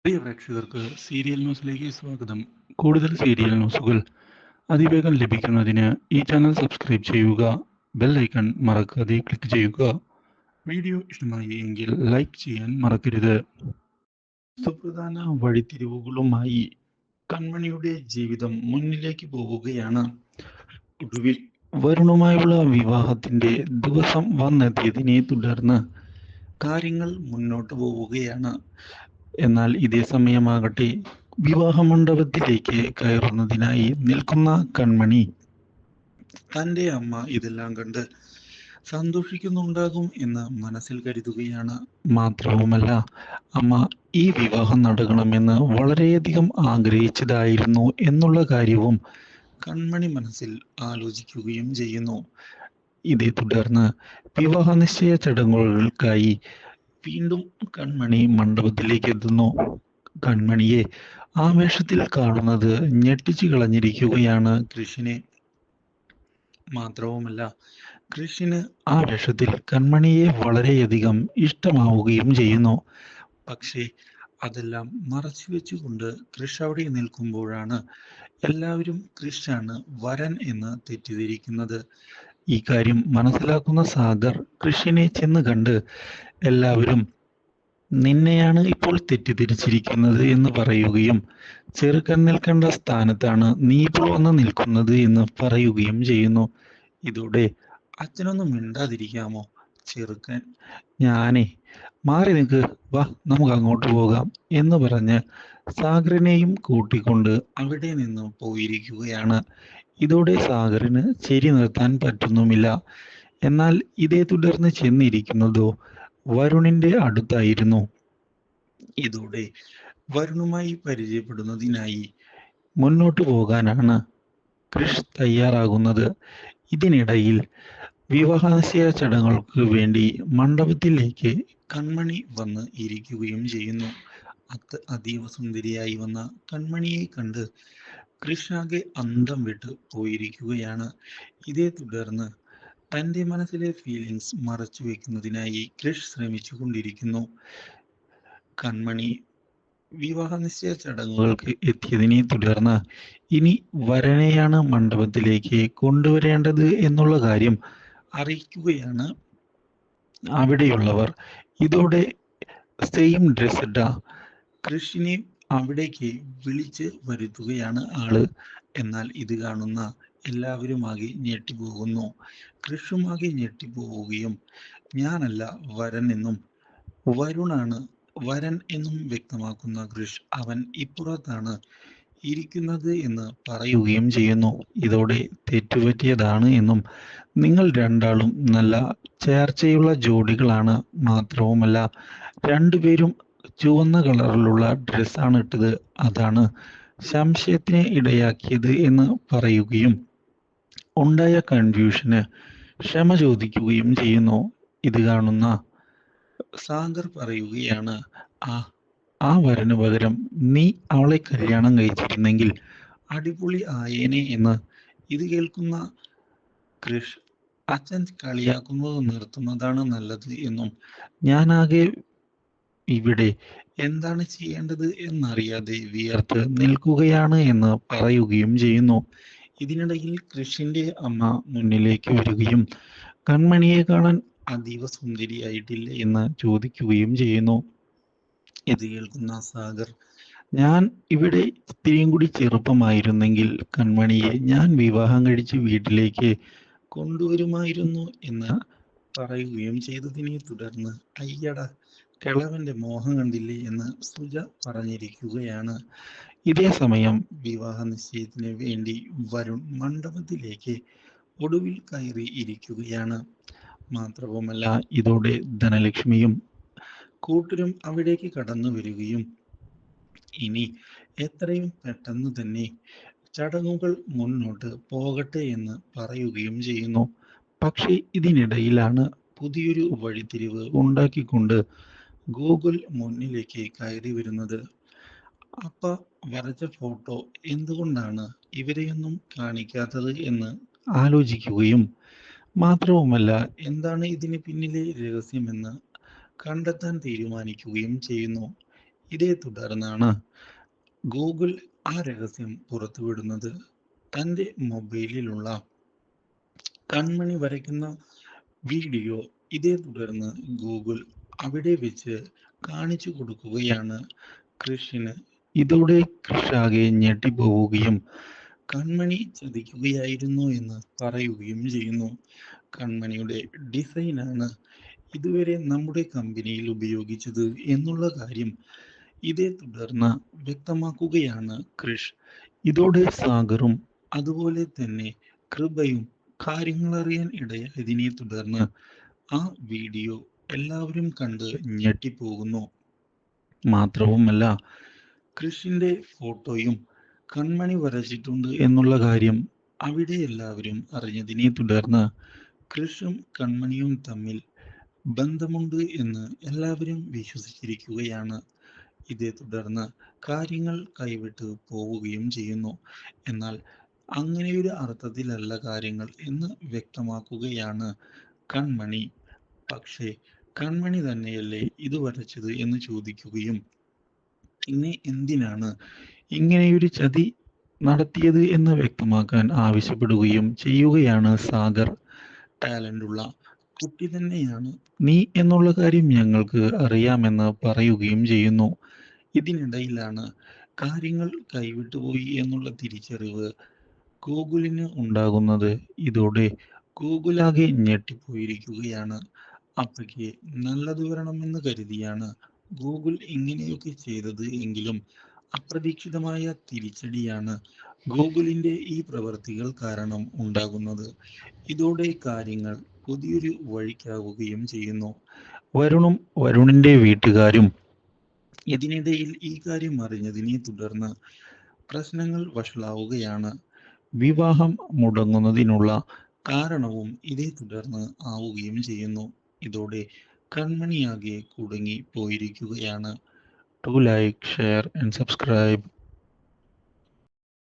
പ്രിയ പ്രേക്ഷകർക്ക് സീരിയൽ ന്യൂസിലേക്ക് സ്വാഗതം. കൂടുതൽ സീരിയൽ ന്യൂസുകൾ അതിവേഗം ലഭിക്കുന്നതിന് ഈ ചാനൽ സബ്സ്ക്രൈബ് ചെയ്യുക. ബെൽ ഐക്കൺ മറക്കാതെ ക്ലിക്ക് ചെയ്യുക. വീഡിയോ ഇഷ്ടമായി എങ്കിൽ ലൈക്ക് ചെയ്യാൻ മറക്കരുത്. സുപ്രധാന വഴിത്തിരിവുകളുമായി കൺമണിയുടെ ജീവിതം മുന്നിലേക്ക് പോവുകയാണ്. ഒടുവിൽ വരുണുമായുള്ള വിവാഹത്തിന്റെ ദിവസം വന്നെത്തിയതിനെ തുടർന്ന് കാര്യങ്ങൾ മുന്നോട്ട് പോവുകയാണ്. എന്നാൽ ഇതേ സമയമാകട്ടെ വിവാഹ മണ്ഡപത്തിലേക്ക് കയറുന്നതിനായി നിൽക്കുന്ന കൺമണി തൻ്റെ അമ്മ ഇതെല്ലാം കണ്ട് സന്തോഷിക്കുന്നുണ്ടാകും എന്ന് മനസ്സിൽ കരുതുകയാണ്. മാത്രവുമല്ല, അമ്മ ഈ വിവാഹം നടക്കണമെന്ന് വളരെയധികം ആഗ്രഹിച്ചതായിരുന്നു എന്നുള്ള കാര്യവും കൺമണി മനസ്സിൽ ആലോചിക്കുകയും ചെയ്യുന്നു. ഇതേ തുടർന്ന് വിവാഹ നിശ്ചയ ചടങ്ങുകൾക്കായി വീണ്ടും കൺമണി മണ്ഡപത്തിലേക്ക് എത്തുന്നു. കൺമണിയെ ആ വേഷത്തിൽ കാണുന്നത് ഞെട്ടിച്ചു കളഞ്ഞിരിക്കുകയാണ് കൃഷിനെ. മാത്രവുമല്ല, കൃഷിന് ആ വേഷത്തിൽ കൺമണിയെ വളരെയധികം ഇഷ്ടമാവുകയും ചെയ്യുന്നു. പക്ഷേ അതെല്ലാം മറച്ചു വെച്ചുകൊണ്ട് കൃഷ് അവിടെ നിൽക്കുമ്പോഴാണ് എല്ലാവരും കൃഷാണ് വരൻ എന്ന് തെറ്റിദ്ധരിക്കുന്നത്. ഈ കാര്യം മനസ്സിലാക്കുന്ന സാഗർ കൃഷിനെ ചെന്ന് കണ്ട് എല്ലാവരും നിന്നെയാണ് ഇപ്പോൾ തെറ്റിദ്ധരിച്ചിരിക്കുന്നത് എന്ന് പറയുകയും ചെറുക്കൻ നിൽക്കേണ്ട സ്ഥാനത്താണ് നീ ഇപ്പോൾ വന്ന് നിൽക്കുന്നത് എന്ന് പറയുകയും ചെയ്യുന്നു. ഇതോടെ അച്ഛനൊന്നും മിണ്ടാതിരിക്കാമോ? ചെറുക്കൻ ഞാനേ മാറി നിൽക്ക്, വാ നമുക്ക് അങ്ങോട്ട് പോകാം എന്ന് പറഞ്ഞ് സാഗറിനെയും കൂട്ടിക്കൊണ്ട് അവിടെ നിന്ന് പോയിരിക്കുകയാണ്. ഇതോടെ സാഗറിന് ചിരി നിർത്താൻ പറ്റുന്നുമില്ല. എന്നാൽ ഇതേ തുടർന്ന് ചെന്നിരിക്കുന്നതോ വരുണിന്റെ അടുത്തായിരുന്നു. ഇതോടെ വരുണുമായി പരിചയപ്പെടുന്നതിനായി മുന്നോട്ട് പോകാനാണ് കൃഷ് തയ്യാറാകുന്നത്. ഇതിനിടയിൽ വിവാഹ നിശ്ചയ ചടങ്ങുകൾക്ക് വേണ്ടി മണ്ഡപത്തിലേക്ക് കൺമണി വന്ന് ഇരിക്കുകയും ചെയ്യുന്നു. അതീവ സുന്ദരിയായി വന്ന കൺമണിയെ കണ്ട് കൃഷ് ആകെ അന്തം വിട്ട് പോയിരിക്കുകയാണ്. ഇതേ തുടർന്ന് തൻ്റെ മനസ്സിലെ ഫീലിങ്സ് മറച്ചു വെക്കുന്നതിനായി കൃഷ് ശ്രമിച്ചു കൊണ്ടിരിക്കുന്നു. കൺമണി വിവാഹ നിശ്ചയ ചടങ്ങുകൾക്ക് എത്തിയതിനെ തുടർന്ന് ഇനി വരനെയാണ് മണ്ഡപത്തിലേക്ക് കൊണ്ടുവരേണ്ടത് എന്നുള്ള കാര്യം അറിയിക്കുകയാണ് അവിടെയുള്ളവർ. ഇതോടെ സെയിം ഡ്രസ് ഇട്ട കൃഷിനെ അവിടേക്ക് വിളിച്ച് വരുത്തുകയാണ് ആള്. എന്നാൽ ഇത് കാണുന്ന എല്ലാവരും ആകെ ഞെട്ടിപ്പോകുന്നു. കൃഷുമാകെ ഞെട്ടിപ്പോവുകയും ഞാനല്ല വരൻ എന്നും വരുണാണ് വരൻ എന്നും വ്യക്തമാക്കുന്ന കൃഷ് അവൻ ഇപ്പുറത്താണ് ഇരിക്കുന്നത് എന്ന് പറയുകയും ചെയ്യുന്നു. ഇതോടെ തെറ്റുപറ്റിയതാണ് എന്നും നിങ്ങൾ രണ്ടാളും നല്ല ചേർച്ചയുള്ള ജോഡികളാണ്, മാത്രവുമല്ല രണ്ടുപേരും ചുവന്ന കളറിലുള്ള ഡ്രസ്സാണ് ഇട്ടത്, അതാണ് സംശയത്തിന് ഇടയാക്കിയത് എന്ന് പറയുകയും ഉണ്ടായ കൺഫ്യൂഷന് ക്ഷമ ചോദിക്കുകയും ചെയ്യുന്നു. ഇത് കാണുന്ന സാഗർ പറയുകയാണ്, ആ ആ വരന് പകരം നീ അവളെ കല്യാണം കഴിച്ചിരുന്നെങ്കിൽ അടിപൊളി ആയേനെ എന്ന്. ഇത് കേൾക്കുന്ന കൃഷ് അച്ഛൻ കളിയാക്കുന്നത് നിർത്തുന്നതാണ് നല്ലത് എന്നും ഞാനാകെ ഇവിടെ എന്താണ് ചെയ്യേണ്ടത് എന്നറിയാതെ വിയർത്ത് നിൽക്കുകയാണ് എന്ന് പറയുകയും ചെയ്യുന്നു. ഇതിനിടയിൽ കൃഷിന്റെ അമ്മ മുന്നിലേക്ക് വരികയും കൺമണിയെ കാണാൻ അതീവ സുന്ദരിയായിട്ടില്ല എന്ന് ചോദിക്കുകയും ചെയ്യുന്നു. ഇത് കേൾക്കുന്ന സാഗർ ഞാൻ ഇവിടെ ഇത്തിരിയും കൂടി ചെറുപ്പമായിരുന്നെങ്കിൽ കൺമണിയെ ഞാൻ വിവാഹം കഴിച്ച് വീട്ടിലേക്ക് കൊണ്ടുവരുമായിരുന്നു എന്ന് പറയുകയും ചെയ്തതിനെ തുടർന്ന് അയ്യട കിളവന്റെ മോഹം കണ്ടില്ലേ എന്ന് സുജ പറഞ്ഞിരിക്കുകയാണ്. ഇതേ സമയം വിവാഹ നിശ്ചയത്തിന് വേണ്ടി വരുൺ മണ്ഡപത്തിലേക്ക് ഒടുവിൽ കയറി ഇരിക്കുകയാണ്. മാത്രവുമല്ല, ഇതോടെ ധനലക്ഷ്മിയും കൂട്ടരും അവിടേക്ക് കടന്നു വരികയും ഇനി എത്രയും പെട്ടെന്ന് തന്നെ ചടങ്ങുകൾ മുന്നോട്ട് പോകട്ടെ എന്ന് പറയുകയും ചെയ്യുന്നു. പക്ഷേ ഇതിനിടയിലാണ് പുതിയൊരു വഴിത്തിരിവ് ഉണ്ടാക്കിക്കൊണ്ട് ഗൂഗിൾ മുന്നിലേക്ക് കയറി വരുന്നത്. അപ്പ വരച്ച ഫോട്ടോ എന്തുകൊണ്ടാണ് ഇവരെയൊന്നും കാണിക്കാത്തത് എന്ന് ആലോചിക്കുകയും മാത്രവുമല്ല എന്താണ് ഇതിന് പിന്നിലെ രഹസ്യമെന്ന് കണ്ടെത്താൻ തീരുമാനിക്കുകയും ചെയ്യുന്നു. ഇതേ തുടർന്നാണ് ഗൂഗിൾ ആ രഹസ്യം പുറത്തുവിടുന്നത്. തൻ്റെ മൊബൈലിലുള്ള കൺമണി വരയ്ക്കുന്ന വീഡിയോ ഇതേ തുടർന്ന് ഗൂഗിൾ അവിടെ വെച്ച് കാണിച്ചു കൊടുക്കുകയാണ് കൃഷിന്. ഇതോടെ കൃഷാകെ ഞെട്ടിപ്പോവുകയും കൺമണി ചതിക്കുകയായിരുന്നു എന്ന് പറയുകയും ചെയ്യുന്നു. കൺമണിയുടെ ഡിസൈനാണ് ഇതുവരെ നമ്മുടെ കമ്പനിയിൽ ഉപയോഗിച്ചത് എന്നുള്ള കാര്യം ഇതേ തുടർന്ന് വ്യക്തമാക്കുകയാണ് കൃഷ്. ഇതോടെ സാഗറും അതുപോലെ തന്നെ കൃപയും കാര്യങ്ങളറിയാൻ ഇടയായതിനെ തുടർന്ന് ആ വീഡിയോ എല്ലാവരും കണ്ട് ഞെട്ടിപ്പോകുന്നു. മാത്രവുമല്ല കൃഷിന്റെ ഫോട്ടോയും കൺമണി വരച്ചിട്ടുണ്ട് എന്നുള്ള കാര്യം അവിടെ എല്ലാവരും അറിഞ്ഞതിനെ തുടർന്ന് കൃഷും കൺമണിയും തമ്മിൽ ബന്ധമുണ്ട് എന്ന് എല്ലാവരും വിശ്വസിച്ചിരിക്കുകയാണ്. ഇതേ തുടർന്ന് കാര്യങ്ങൾ കൈവിട്ട് പോവുകയും ചെയ്യുന്നു. എന്നാൽ അങ്ങനെയൊരു അർത്ഥത്തിലല്ല കാര്യങ്ങൾ എന്ന് വ്യക്തമാക്കുകയാണ് കൺമണി. പക്ഷേ കൺമണി തന്നെയല്ലേ ഇത് വരച്ചത് എന്ന് ചോദിക്കുകയും പിന്നെ എന്തിനാണ് ഇങ്ങനെയൊരു ചതി നടത്തിയത് എന്ന് വ്യക്തമാക്കാൻ ആവശ്യപ്പെടുകയും ചെയ്യുകയാണ് സാഗർ. ടാലൻ്റുള്ള കുട്ടി തന്നെയാണ് നീ എന്നുള്ള കാര്യം ഞങ്ങൾക്ക് അറിയാമെന്ന് പറയുകയും ചെയ്യുന്നു. ഇതിനിടയിലാണ് കാര്യങ്ങൾ കൈവിട്ടുപോയി എന്നുള്ള തിരിച്ചറിവ് ഗൂഗിളിന് ഉണ്ടാകുന്നത്. ഇതോടെ ഗൂഗിളാകെ ഞെട്ടിപ്പോയിരിക്കുകയാണ്. അപ്പയ്ക്ക് നല്ലത് വരണമെന്ന് കരുതിയാണ് ഗൂഗിൾ ഇങ്ങനെയൊക്കെ ചെയ്തത് എങ്കിലും അപ്രതീക്ഷിതമായ തിരിച്ചടിയാണ് ഗൂഗിളിന്റെ ഈ പ്രവൃത്തികൾ കാരണം ഉണ്ടാകുന്നത്. ഇതോടെ കാര്യങ്ങൾ പുതിയൊരു വഴിക്കാവുകയും ചെയ്യുന്നു. വരുണും വരുണിന്റെ വീട്ടുകാരും ഇതിനിടയിൽ ഈ കാര്യം അറിഞ്ഞതിനെ തുടർന്ന് പ്രശ്നങ്ങൾ വഷളാവുകയാണ്. വിവാഹം മുടങ്ങുന്നതിനുള്ള കാരണവും ഇതേ തുടർന്ന് ആവുകയും ചെയ്യുന്നു. ഇതോടെ കൺമണിയാകെ കുടുങ്ങി പോയിരിക്കുകയാണ്. To like, share and subscribe.